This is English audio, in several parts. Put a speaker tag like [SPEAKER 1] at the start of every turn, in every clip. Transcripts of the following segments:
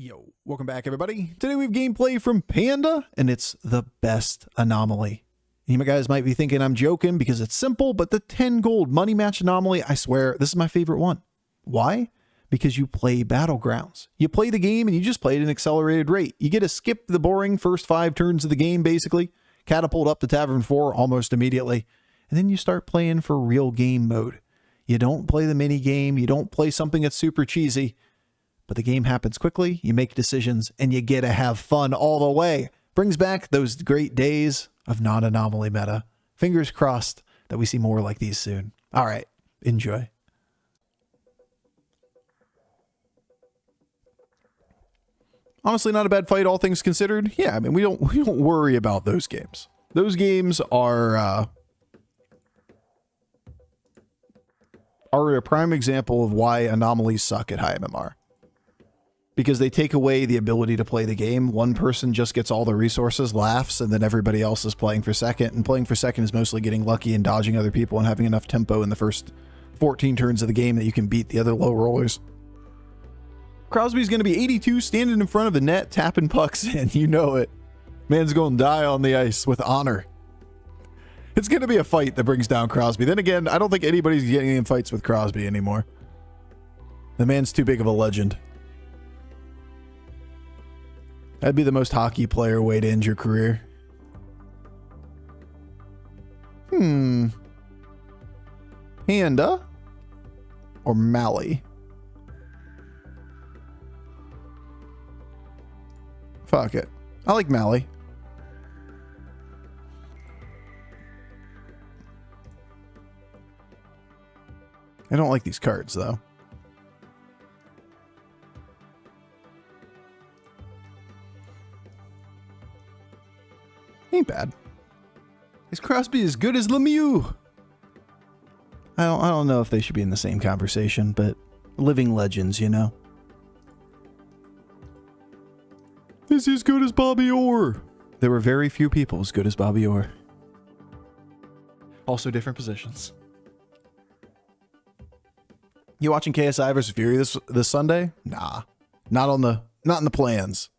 [SPEAKER 1] Yo, welcome back everybody. Today we have gameplay from Panda, and it's the best anomaly. You guys might be thinking I'm joking because it's simple, but the 10 gold money match anomaly, I swear, this is my favorite one. Why? Because you play Battlegrounds. You play the game and you just play at an accelerated rate. You get to skip the boring first 5 turns of the game, basically, catapult up to Tavern 4 almost immediately, and then you start playing for real game mode. You don't play the mini game, you don't play something that's super cheesy. But the game happens quickly, you make decisions, and you get to have fun all the way. Brings back those great days of non-anomaly meta. Fingers crossed that we see more like these soon. All right, enjoy. Honestly, not a bad fight, all things considered. Yeah, I mean, we don't worry about those games. Those games are a prime example of why anomalies suck at high MMR. Because they take away the ability to play the game. One person just gets all the resources, laughs, and then everybody else is playing for second. And playing for second is mostly getting lucky and dodging other people and having enough tempo in the first 14 turns of the game that you can beat the other low rollers. Crosby's going to be 82, standing in front of the net, tapping pucks in. You know it. Man's going to die on the ice with honor. It's going to be a fight that brings down Crosby. Then again, I don't think anybody's getting in fights with Crosby anymore. The man's too big of a legend. That'd be the most hockey player way to end your career. Panda or Mally? Fuck it. I like Mally. I don't like these cards, though. Ain't bad. Is Crosby as good as Lemieux? I don't know if they should be in the same conversation, but living legends, you know. Is he as good as Bobby Orr? There were very few people as good as Bobby Orr. Also different positions. You watching KSI versus Fury this Sunday? Nah. Not in the plans.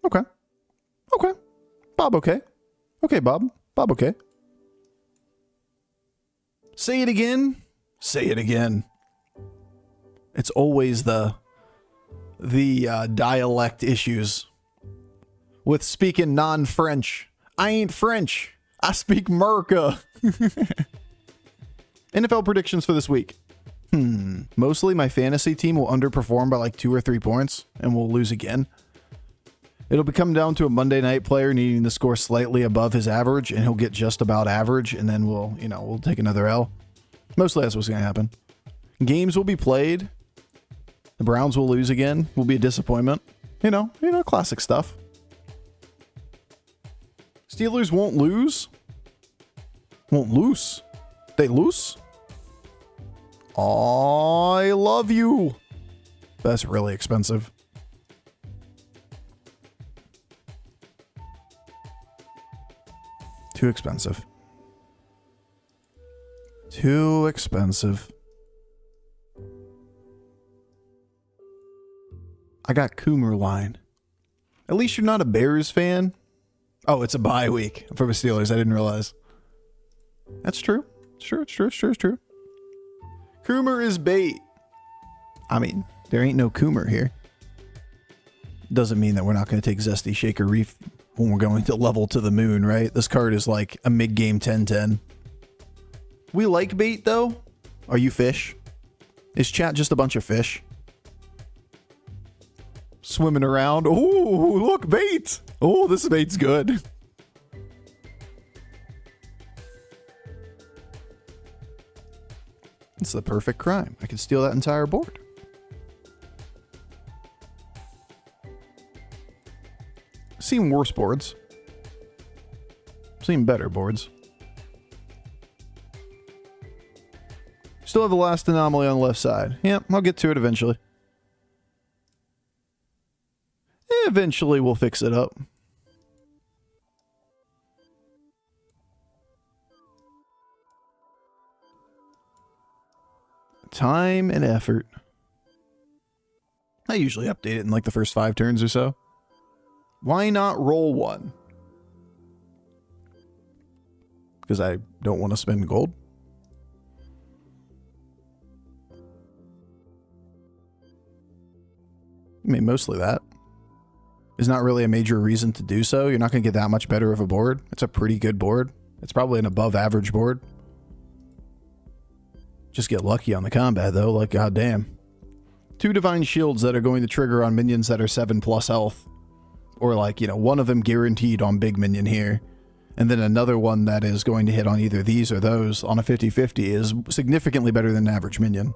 [SPEAKER 1] Okay. Okay. Bob okay. Okay, Bob. Bob okay. Say it again. Say it again. It's always the dialect issues with speaking non-French. I ain't French. I speak Merca. NFL predictions for this week. Mostly my fantasy team will underperform by like 2 or 3 points and we'll lose again. It'll come down to a Monday night player needing to score slightly above his average, and he'll get just about average, and then we'll take another L. Mostly that's what's going to happen. Games will be played. The Browns will lose again. Will be a disappointment. You know, classic stuff. Steelers won't lose. Won't lose. They lose. I love you. That's really expensive. Too expensive. Too expensive. I got Coomer line. At least you're not a Bears fan. Oh, it's a bye week for the Steelers. I didn't realize. That's true. It's true. Coomer is bait. I mean, there ain't no Coomer here. Doesn't mean that we're not going to take Zesty Shaker Reef when we're going to level to the moon, right? This card is like a mid-game 10-10. We like bait, though. Are you fish? Is chat just a bunch of fish? Swimming around. Oh, look, bait. Oh, this bait's good. It's the perfect crime. I can steal that entire board. Seen worse boards. Seen better boards. Still have the last anomaly on the left side. Yep, I'll get to it eventually. Eventually we'll fix it up. Time and effort. I usually update it in like the first 5 turns or so. Why not roll one? Because I don't want to spend gold. I mean, mostly that. Is not really a major reason to do so. You're not going to get that much better of a board. It's a pretty good board. It's probably an above average board. Just get lucky on the combat though, like goddamn. 2 divine shields that are going to trigger on minions that are 7+ health. Or like, you know, one of them guaranteed on big minion here. And then another one that is going to hit on either these or those on a 50-50 is significantly better than an average minion.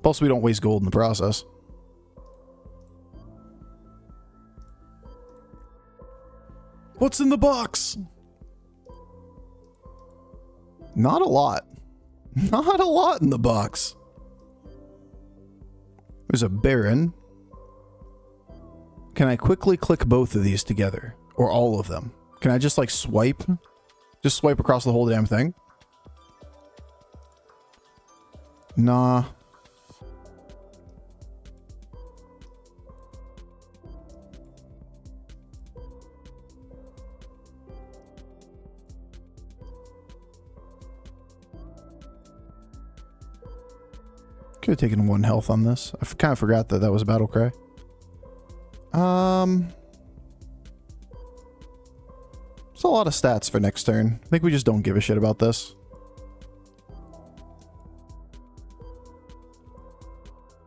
[SPEAKER 1] Plus, we don't waste gold in the process. What's in the box? Not a lot. Not a lot in the box. There's a Baron. Can I quickly click both of these together? Or all of them? Can I just like swipe? Just swipe across the whole damn thing? Nah. Could have taken 1 health on this. I kind of forgot that that was a battle cry. It's a lot of stats for next turn. I think we just don't give a shit about this.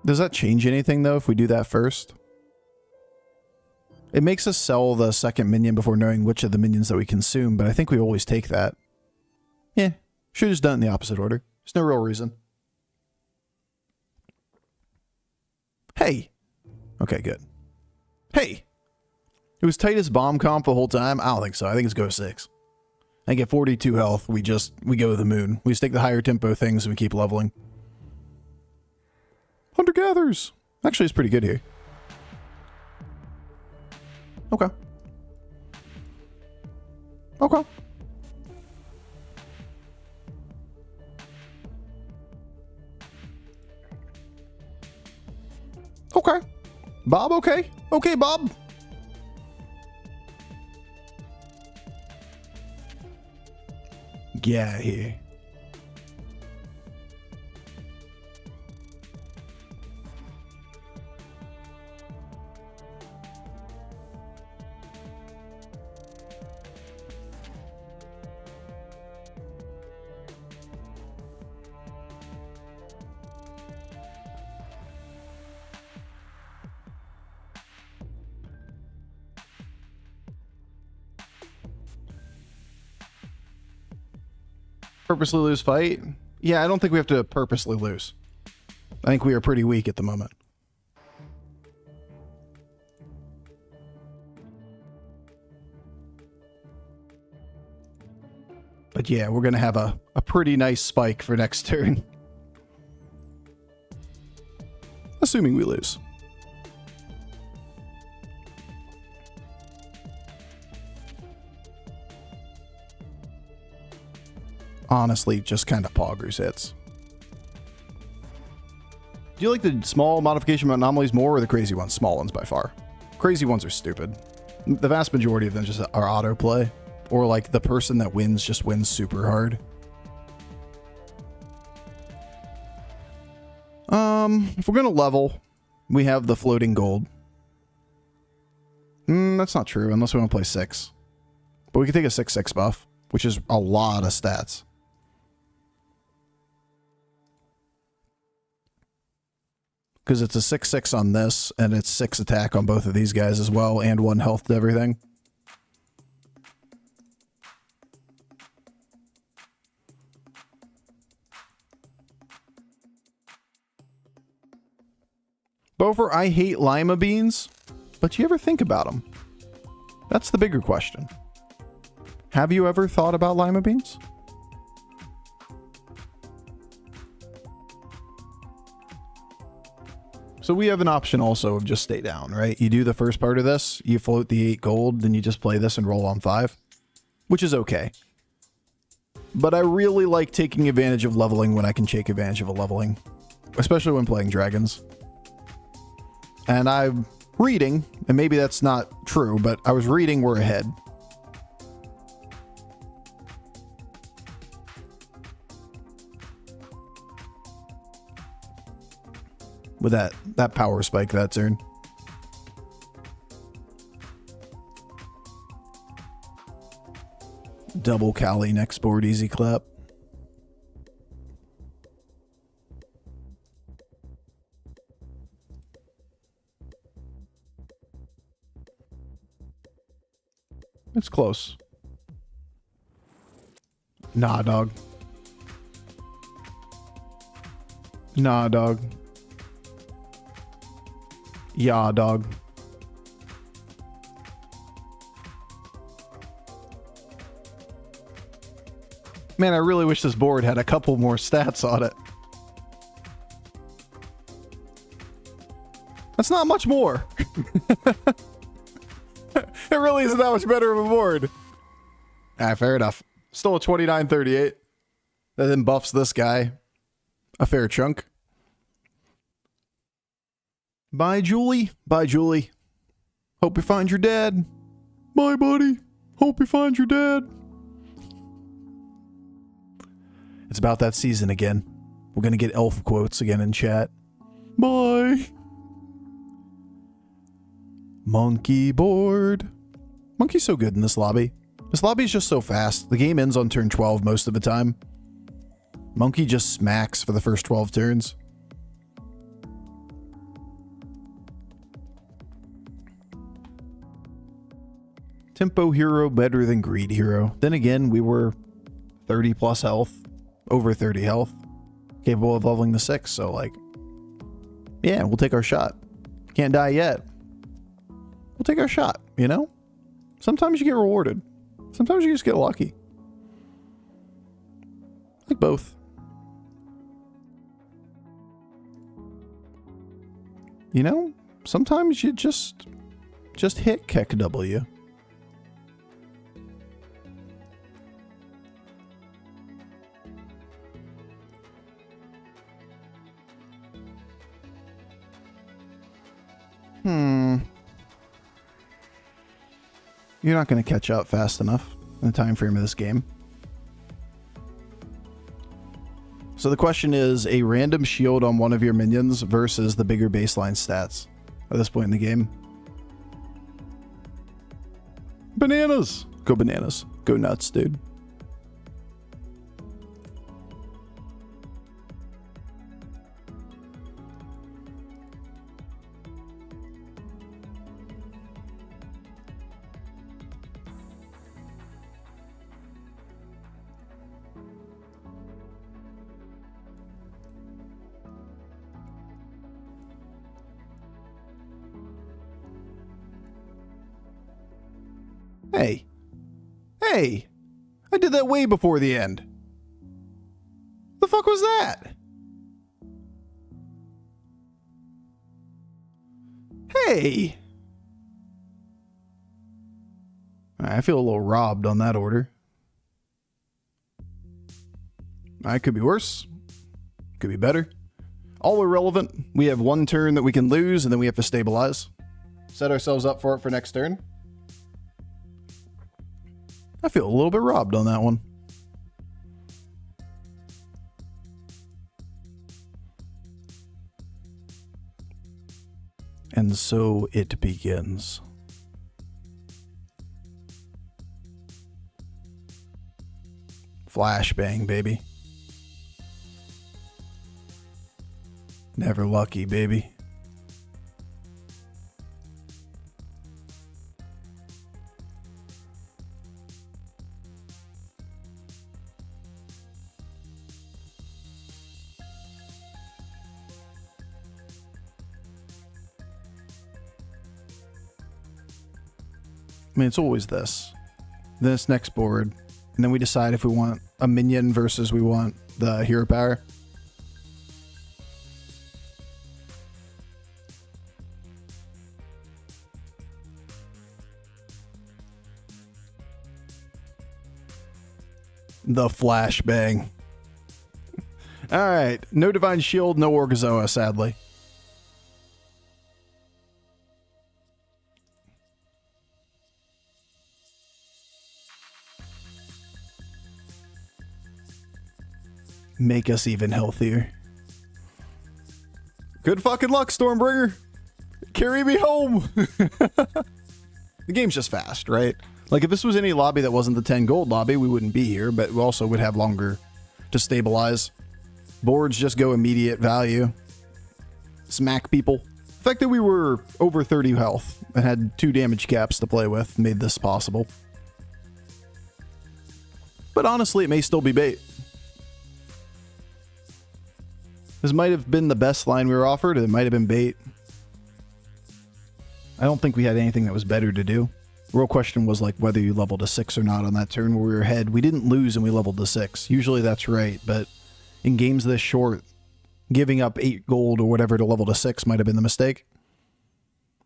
[SPEAKER 1] Does that change anything though if we do that first? It makes us sell the second minion before knowing which of the minions that we consume, but I think we always take that. Yeah, should have just done it in the opposite order. There's no real reason. Hey. Okay, good. Hey. It was tightest bomb comp the whole time? I don't think so. I think it's go 6. I get 42 health. We go to the moon. We just take the higher tempo things and we keep leveling. Hunter Gathers. Actually, it's pretty good here. Okay. Okay. Okay. Bob, okay. Okay, Bob. Get out of here. Purposely lose fight? Yeah, I don't think we have to purposely lose. I think we are pretty weak at the moment. But yeah, we're going to have a pretty nice spike for next turn. Assuming we lose. Honestly, just kind of poggers hits. Do you like the small modification anomalies more or the crazy ones? Small ones by far. Crazy ones are stupid. The vast majority of them just are autoplay. Or like the person that wins just wins super hard. If we're going to level, we have the floating gold. That's not true unless we want to play 6. But we can take a 6/6 buff, which is a lot of stats. Because it's a 6/6 on this, and it's 6 attack on both of these guys as well, and 1 health to everything. Bofur, I hate lima beans, but you ever think about them? That's the bigger question. Have you ever thought about lima beans? So we have an option also of just stay down, right? You do the first part of this, you float the 8 gold, then you just play this and roll on 5, which is okay. but I really like taking advantage of leveling when I can take advantage of a leveling, especially when playing dragons. And I'm reading, and maybe that's not true, but I was reading we're ahead. With that power spike that turn. Double Kali next board, easy clap. It's close. Nah, dog. Nah, dog. Yeah, dog. Man, I really wish this board had a couple more stats on it. That's not much more. It really isn't that much better of a board. Ah, fair enough. Still a 29-38. That then buffs this guy a fair chunk. Bye, Julie. Bye, Julie. Hope you find your dad. Bye, buddy. Hope you find your dad. It's about that season again. We're going to get elf quotes again in chat. Bye. Monkey board. Monkey's so good in this lobby. This lobby is just so fast. The game ends on turn 12 most of the time. Monkey just smacks for the first 12 turns. Tempo hero better than greed hero. Then again, we were 30 plus health, over 30 health, capable of leveling the 6. So like, yeah, we'll take our shot. Can't die yet. We'll take our shot, you know? Sometimes you get rewarded. Sometimes you just get lucky. Like both. You know, sometimes you just hit kick W. You're not going to catch up fast enough in the time frame of this game. So the question is a random shield on one of your minions versus the bigger baseline stats at this point in the game. Bananas! Go bananas. Go nuts, dude. Hey. Hey! I did that way before the end. The fuck was that? Hey! I feel a little robbed on that order. I could be worse. Could be better. All irrelevant. We have one turn that we can lose, and then we have to stabilize. Set ourselves up for it for next turn. I feel a little bit robbed on that one. And so it begins. Flashbang, baby. Never lucky, baby. I mean, it's always this next board, and then we decide if we want a minion versus we want the hero power. The flashbang. All right. No Divine Shield, no Orgazoa, sadly. Make us even healthier. Good fucking luck, Stormbringer. Carry me home. The game's just fast, right? Like, if this was any lobby that wasn't the 10 gold lobby, we wouldn't be here, but we also would have longer to stabilize. Boards just go immediate value. Smack people. The fact that we were over 30 health and had 2 damage caps to play with made this possible. But honestly, it may still be bait. This might have been the best line we were offered, or it might have been bait. I don't think we had anything that was better to do. The real question was like whether you leveled a 6 or not on that turn where we were ahead. We didn't lose and we leveled to 6. Usually that's right, but in games this short, giving up 8 gold or whatever to level to 6 might have been the mistake.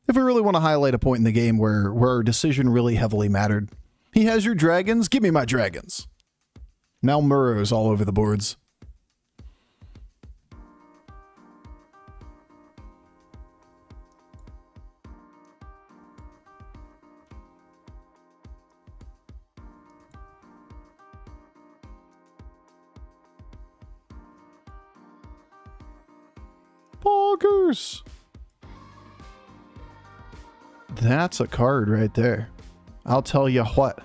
[SPEAKER 1] If we really want to highlight a point in the game where our decision really heavily mattered. He has your dragons, give me my dragons. Now Murrow's all over the boards. Boggers. That's a card right there. I'll tell you what.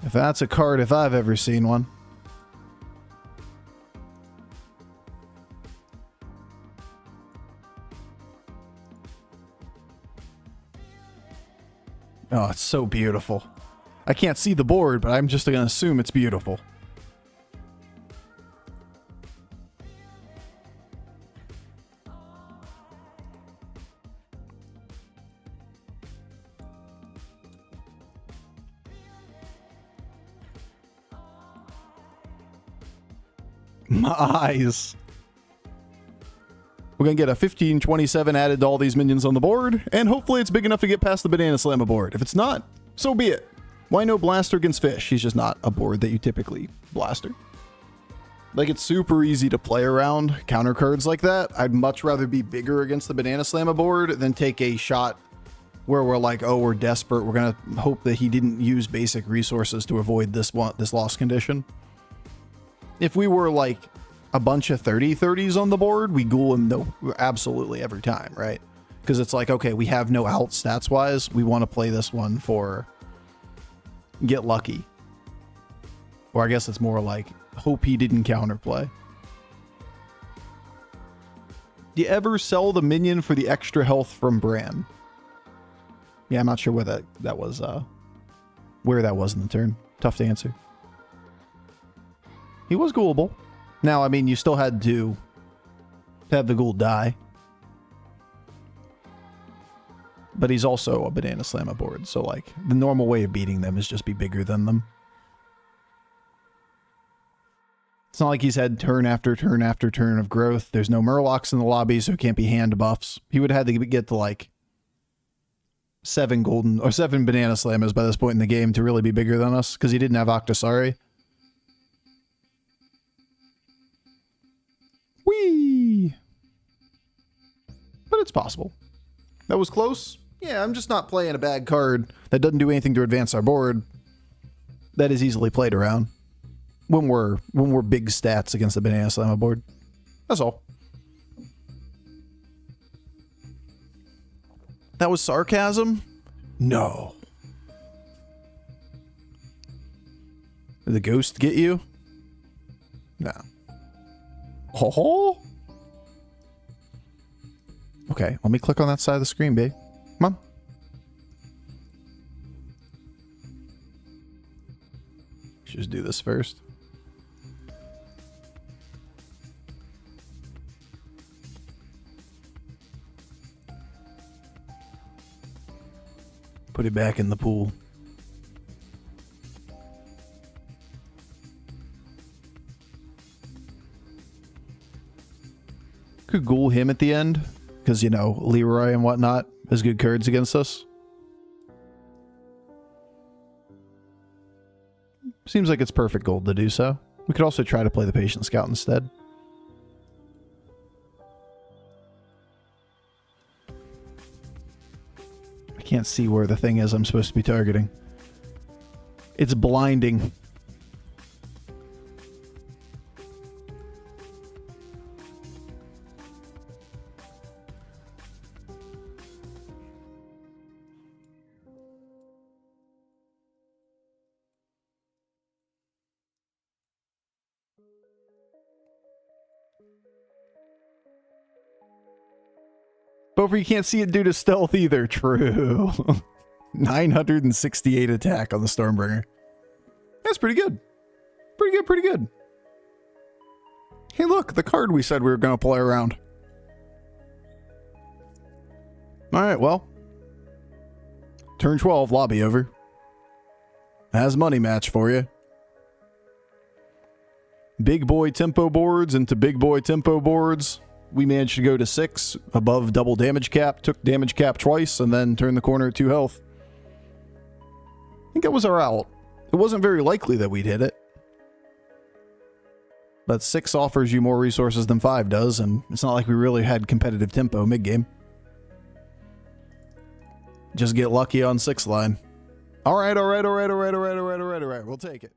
[SPEAKER 1] If that's a card, if I've ever seen one. Oh, it's so beautiful. I can't see the board, but I'm just going to assume it's beautiful. My eyes. We're going to get a 1527 added to all these minions on the board, and hopefully it's big enough to get past the Banana Slamma board. If it's not, so be it. Why no Blaster against Fish? He's just not a board that you typically blaster. Like, it's super easy to play around counter cards like that. I'd much rather be bigger against the Banana Slamma board than take a shot where we're like, oh, we're desperate. We're going to hope that he didn't use basic resources to avoid this loss condition. If we were like a bunch of 30-30s on the board, we ghoul him absolutely every time, right? Because it's like, okay, we have no out stats wise. We want to play this one for get lucky. Or I guess it's more like hope he didn't counterplay. Do you ever sell the minion for the extra health from Bran? Yeah, I'm not sure where that was where that was in the turn. Tough to answer. He was ghoulable. Now, I mean, you still had to have the ghoul die. But he's also a Banana Slamma board, so like the normal way of beating them is just be bigger than them. It's not like he's had turn after turn after turn of growth. There's no Murlocs in the lobby, so it can't be hand buffs. He would have had to get to like 7 golden or 7 Banana Slammas by this point in the game to really be bigger than us, because he didn't have Octosari. Whee! But it's possible. That was close. Yeah, I'm just not playing a bad card that doesn't do anything to advance our board. That is easily played around when we're big stats against the Banana Slamma board. That's all. That was sarcasm? No. Did the ghost get you? No. Oh. Okay, let me click on that side of the screen, babe. Come on. Should just do this first. Put it back in the pool. Could ghoul him at the end, because, you know, Leroy and whatnot has good cards against us. Seems like it's perfect gold to do so. We could also try to play the Patient Scout instead. I can't see where the thing is I'm supposed to be targeting. It's blinding. Bofur, you can't see it due to stealth either. True. 968 attack on the Stormbringer. That's pretty good. Pretty good, pretty good. Hey, look, the card we said we were going to play around. All right, well. Turn 12, lobby over. Has money match for you. Big boy tempo boards into big boy tempo boards. We managed to go to 6 above double damage cap, took damage cap twice, and then turned the corner at 2 health. I think that was our out. It wasn't very likely that we'd hit it. But 6 offers you more resources than 5 does, and it's not like we really had competitive tempo mid-game. Just get lucky on 6 line. All right, we'll take it.